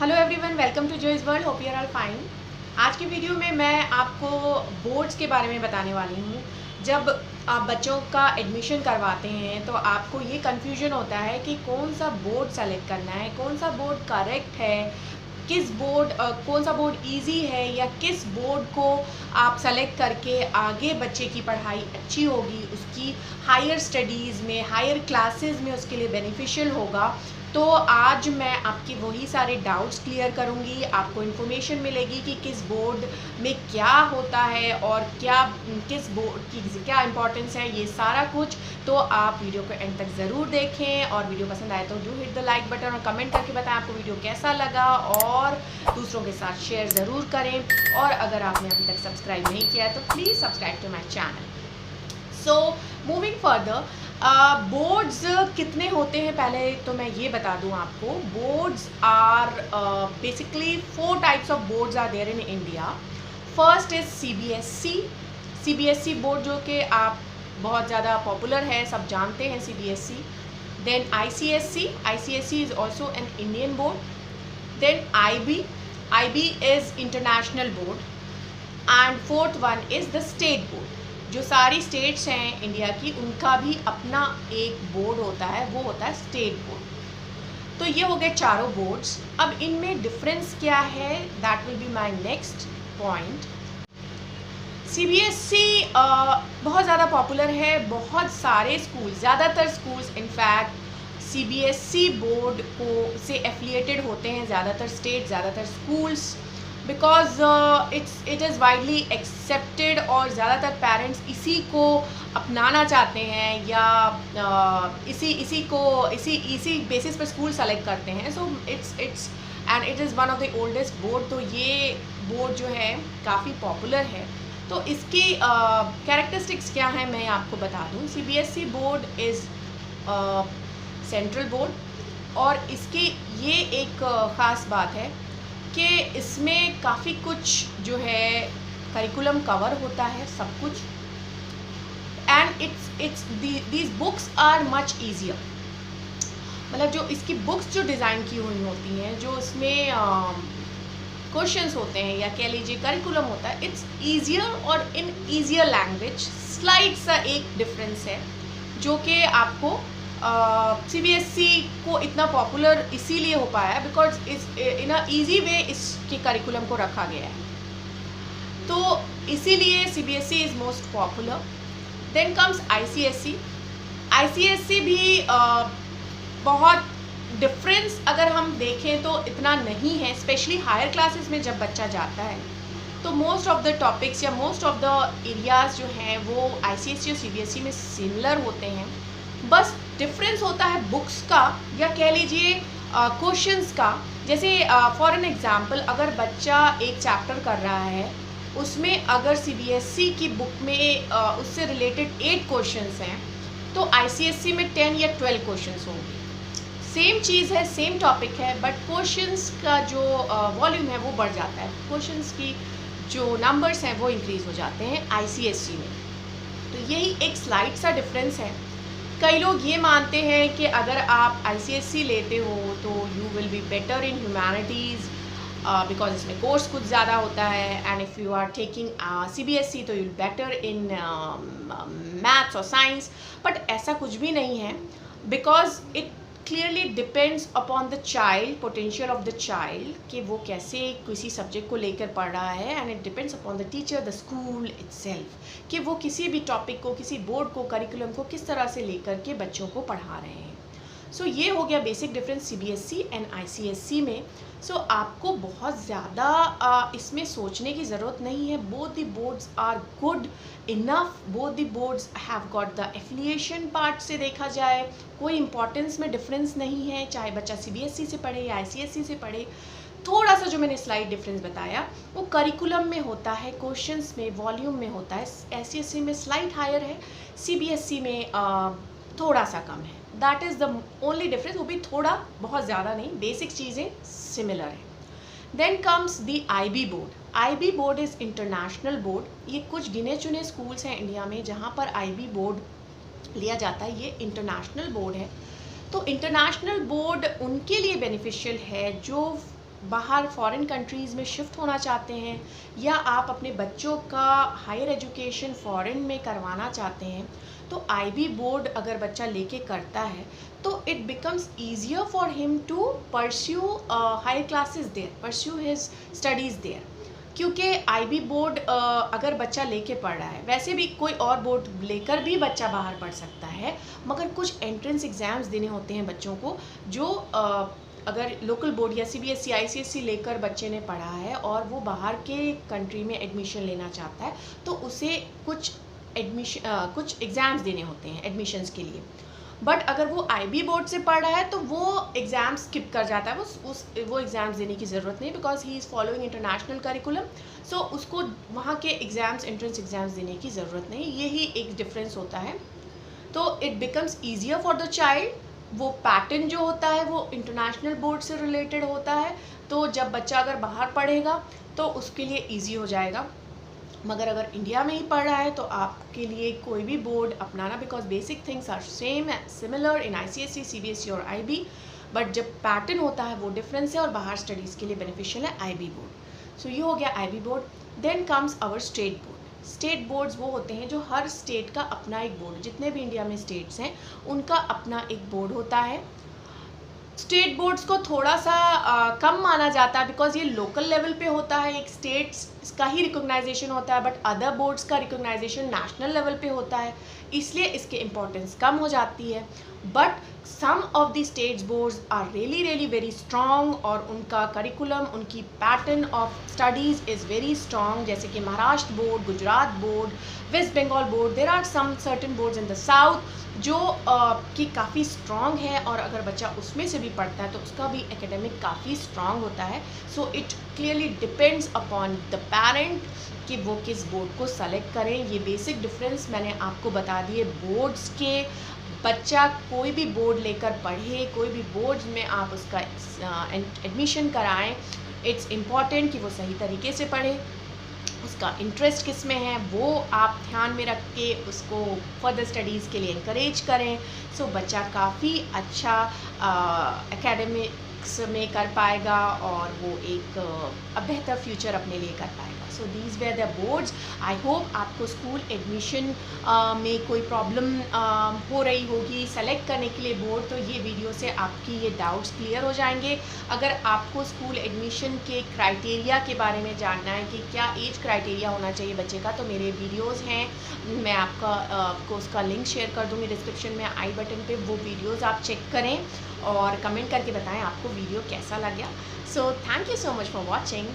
Hello everyone, welcome to Joy's world. Hope you are all fine. आज की video में मैं आपको बोर्ड्स के बारे में बताने वाली हूँ। जब आप बच्चों का एडमिशन करवाते हैं तो आपको ये कन्फ्यूजन होता है कि कौन सा बोर्ड सेलेक्ट करना है, कौन सा बोर्ड करेक्ट है, किस बोर्ड कौन सा बोर्ड इजी है या किस बोर्ड को आप सेलेक्ट करके आगे बच्चे की पढ़ाई अच्छी होगी, उसकी हायर स्टडीज़ में, हायर क्लासेस में उसके लिए बेनिफिशियल होगा। तो आज मैं आपकी वही सारे डाउट्स क्लियर करूंगी। आपको इन्फॉर्मेशन मिलेगी कि किस बोर्ड में क्या होता है और किस बोर्ड की क्या इंपॉर्टेंस है, ये सारा कुछ। तो आप वीडियो को एंड तक ज़रूर देखें और वीडियो पसंद आए तो do hit the like button और कमेंट करके बताएं आपको वीडियो कैसा लगा और दूसरों के साथ शेयर ज़रूर करें। और अगर आपने अभी तक सब्सक्राइब नहीं किया है तो please subscribe to my channel. So moving further, boards कितने होते हैं पहले तो मैं ये बता दूं आपको। Boards are basically 4 types of boards are there in India. First is CBSE board, जो कि आप बहुत ज़्यादा पॉपुलर है, सब जानते हैं CBSE. Then ICSE is also an Indian board. Then IB is international board. And fourth one is the state board. जो सारी स्टेट्स हैं इंडिया की, उनका भी अपना एक बोर्ड होता है, वो होता है स्टेट बोर्ड। तो ये हो गए चारों बोर्ड्स। अब इनमें डिफरेंस क्या है, that will be my next point. CBSE बहुत ज़्यादा पॉपुलर है, बहुत सारे स्कूल, ज़्यादातर स्कूल्स इनफैक्ट सीबीएसई बोर्ड को से एफिलिएटेड होते हैं, ज़्यादातर स्टेट, ज़्यादातर schools, because it is widely accepted और ज़्यादातर पेरेंट्स इसी को अपनाना चाहते हैं या इसी बेसिस पर स्कूल सेलेक्ट करते हैं। So it's and it is one of the oldest board. तो ये बोर्ड जो है काफ़ी पॉपुलर है। तो इसकी कैरेक्टरिस्टिक्स क्या हैं मैं आपको बता दूं। CBSE board is central board और इसकी ये एक ख़ास बात है कि इसमें काफ़ी कुछ जो है करिकुलम कवर होता है, सब कुछ। And these books are much easier. मतलब जो इसकी बुक्स जो डिज़ाइन की हुई होती हैं, जो इसमें क्वेश्चंस होते हैं या कह लीजिए करिकुलम होता है, इट्स ईजियर और इन ईजियर लैंग्वेज। स्लाइड सा एक डिफरेंस है जो कि आपको सीबीएसई को इतना पॉपुलर इसीलिए हो पाया है because in a easy way इसके करिकुलम को रखा गया है, तो इसीलिए CBSE is most popular. Then comes ICSE भी बहुत डिफरेंस अगर हम देखें तो इतना नहीं है, स्पेशली हायर क्लासेस में जब बच्चा जाता है तो मोस्ट ऑफ द टॉपिक्स या मोस्ट ऑफ द एरियाज़ जो हैं वो आईसीएसई और सीबीएसई में सिमिलर होते हैं। बस डिफरेंस होता है बुक्स का या कह लीजिए क्वेश्चंस का। जैसे फॉर एन एग्जांपल, अगर बच्चा एक चैप्टर कर रहा है, उसमें अगर सीबीएसई की बुक में उससे रिलेटेड 8 क्वेश्चंस हैं तो आईसीएसई में 10 या 12 क्वेश्चंस होंगे। सेम चीज़ है, सेम टॉपिक है, बट क्वेश्चंस का जो वॉल्यूम है वो बढ़ जाता है, क्वेश्चंस की जो नंबर्स हैं वो इंक्रीज़ हो जाते हैं आईसीएसई में। तो यही एक स्लाइड सा डिफरेंस है। कई लोग ये मानते हैं कि अगर आप आईसीएसई लेते हो तो you will be better in humanities because इसमें कोर्स कुछ ज़्यादा होता है। And if you are taking CBSE तो you will better in maths और साइंस। बट ऐसा कुछ भी नहीं है, because it clearly depends upon the child, potential of the child, कि वो कैसे किसी सब्जेक्ट को लेकर पढ़ रहा है। And it depends upon the teacher, the school itself, कि वो किसी भी टॉपिक को, किसी बोर्ड को, करिकुलम को किस तरह से लेकर के बच्चों को पढ़ा रहे हैं। सो ये हो गया basic difference CBSE and ICSE में। सो आपको बहुत ज़्यादा इसमें सोचने की ज़रूरत नहीं है। Both the boards are good enough, both the boards have got the affiliation part से देखा जाए कोई इंपॉर्टेंस में डिफरेंस नहीं है, चाहे बच्चा सीबीएसई से पढ़े या आईसीएसई से पढ़े। थोड़ा सा जो मैंने स्लाइड डिफरेंस बताया वो करिकुलम में होता है, क्वेश्चंस में, वॉल्यूम में होता है। आईसीएसई में स्लाइड हायर है, सीबीएसई में थोड़ा सा कम है। That is the only difference, वो भी थोड़ा, बहुत ज़्यादा नहीं, बेसिक चीज़ें सिमिलर है। Then comes the IB board. IB board is international board. ये कुछ गिने चुने स्कूल्स हैं इंडिया में जहाँ पर आईबी बोर्ड लिया जाता है। ये इंटरनेशनल बोर्ड है। तो इंटरनेशनल बोर्ड उनके लिए बेनिफिशियल है जो बाहर फॉरेन कंट्रीज़ में शिफ्ट होना चाहते हैं या आप अपने बच्चों का हायर एजुकेशन फॉरेन में करवाना चाहते हैं, तो आईबी बोर्ड अगर बच्चा लेके करता है तो it becomes easier for him to pursue higher classes there, pursue his studies there. क्योंकि आईबी बोर्ड अगर बच्चा लेके पढ़ रहा है, वैसे भी कोई और बोर्ड लेकर भी बच्चा बाहर पढ़ सकता है, मगर कुछ एंट्रेंस एग्ज़ाम्स देने होते हैं बच्चों को जो अगर लोकल बोर्ड या सीबीएसई आईसीएसई लेकर बच्चे ने पढ़ा है और वो बाहर के कंट्री में एडमिशन लेना चाहता है, तो उसे कुछ एग्ज़ाम्स देने होते हैं एडमिशन्स के लिए। बट अगर वो आईबी बोर्ड से पढ़ रहा है तो वो एग्ज़ाम स्किप कर जाता है, वो एग्ज़ाम्स देने की ज़रूरत नहीं, because he is following international curriculum. So उसको वहाँ के एग्ज़ाम्स, एंट्रेंस एग्ज़ाम्स देने की ज़रूरत नहीं। यही एक डिफरेंस होता है। तो it becomes easier for the child. वो पैटर्न जो होता है वो इंटरनेशनल बोर्ड से रिलेटेड होता है, तो जब बच्चा अगर बाहर पढ़ेगा तो उसके लिए ईजी हो जाएगा। मगर अगर इंडिया में ही पढ़ रहा है तो आपके लिए कोई भी बोर्ड अपनाना, because basic things are same similar in ICSE, CBSE और आईबी, बट जब पैटर्न होता है वो डिफरेंस है और बाहर स्टडीज़ के लिए बेनिफिशियल है आईबी बोर्ड। सो ये हो गया IB board. Then comes our state board. State boards वो होते हैं जो हर स्टेट का अपना एक बोर्ड, जितने भी इंडिया में स्टेट्स हैं उनका अपना एक बोर्ड होता है। स्टेट बोर्ड्स को थोड़ा सा कम माना जाता है बिकॉज ये लोकल लेवल पे होता है, एक स्टेट्स का ही रिकॉग्नाइजेशन होता है, बट अदर बोर्ड्स का रिकॉग्नाइजेशन नेशनल लेवल पे होता है, इसलिए इसकी इम्पोर्टेंस कम हो जाती है। But some of the states boards are really very strong और उनका करिकुलम, उनकी pattern of studies is very strong, जैसे कि Maharashtra board, Gujarat board, West Bengal board. There are some certain boards in the south जो कि काफ़ी स्ट्रॉन्ग है, और अगर बच्चा उसमें से भी पढ़ता है तो उसका भी एकेडमिक काफ़ी स्ट्रॉन्ग होता है। So it clearly depends upon the parent कि वो किस बोर्ड को सेलेक्ट करें। ये बेसिक डिफरेंस मैंने आपको बता दिए बोर्ड्स के। बच्चा कोई भी बोर्ड लेकर पढ़े, कोई भी बोर्ड में आप उसका एडमिशन कराएं, इट्स इम्पॉर्टेंट कि वो सही तरीके से पढ़े, उसका इंटरेस्ट किस में है वो आप ध्यान में रख के उसको फर्दर स्टडीज़ के लिए इनकरेज करें। सो बच्चा काफ़ी अच्छा एकेडमिक्स में कर पाएगा और वो एक बेहतर फ्यूचर अपने लिए कर पाएगा। So these were the boards. I hope आपको स्कूल एडमिशन में कोई प्रॉब्लम हो रही होगी सेलेक्ट करने के लिए बोर्ड, तो ये वीडियो से आपकी ये डाउट्स क्लियर हो जाएंगे। अगर आपको स्कूल एडमिशन के क्राइटेरिया के बारे में जानना है कि क्या एज क्राइटेरिया होना चाहिए बच्चे का, तो मेरे वीडियोस हैं, मैं आपको उसका लिंक शेयर कर दूँगी डिस्क्रिप्शन में आई बटन पे। वो वीडियोस आप चेक करें और कमेंट करके बताएं आपको वीडियो कैसा लगा। So thank you so much for watching.